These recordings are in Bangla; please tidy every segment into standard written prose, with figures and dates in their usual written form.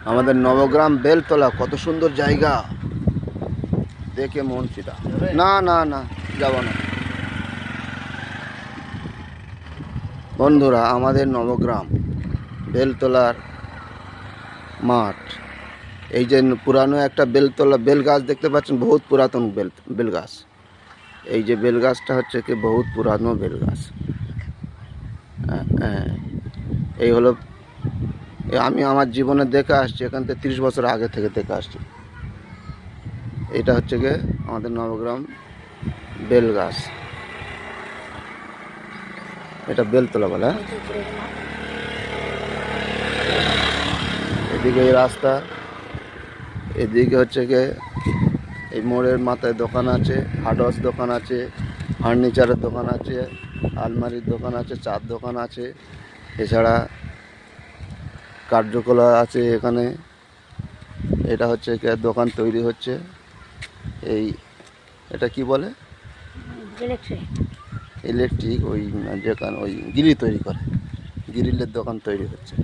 আমাদের নবগ্রাম বেলতলা কত সুন্দর জায়গা, দেখে মন চিটা। না না না, যাব না। বন্ধুরা, আমাদের নবগ্রাম বেলতলার মাঠ, এই যে পুরানো একটা বেলতলা বেল গাছ দেখতে পাচ্ছেন, বহুত পুরাতন বেল গাছ। এই যে বেল গাছটা হচ্ছে কি বহুত পুরানো বেল গাছ। এই হলো, আমি আমার জীবনে দেখে আসছি, এখান থেকে 30 বছর আগে থেকে দেখে আসছি। এটা হচ্ছে গিয়ে আমাদের নবগ্রাম বেল গাছ, এটা বেলতলা বলে। এদিকে এই রাস্তা, এদিকে হচ্ছে গিয়ে এই মোড়ের মাথায় দোকান আছে, হার্ডওয়্যার দোকান আছে, ফার্নিচারের দোকান আছে, আলমারির দোকান আছে, চার দোকান আছে, এছাড়া কার্যকলাপ আছে এখানে। এটা হচ্ছে দোকান তৈরি হচ্ছে, এই এটা কি বলে, ইলেকট্রিক, ওই যেখানে ওই গ্রিল তৈরি করে, গ্রিলের দোকান তৈরি হচ্ছে।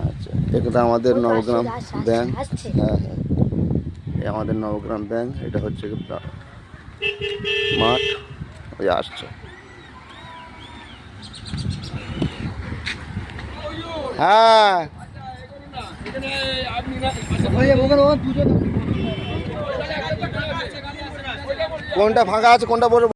আচ্ছা, এটা আমাদের নবগ্রাম ব্যাংক। হ্যাঁ হ্যাঁ, এই আমাদের নবগ্রাম ব্যাংক। এটা হচ্ছে মাঠ, ওই আসছে। হ্যাঁ, কোনটা ফাঁকা আছে কোনটা বলে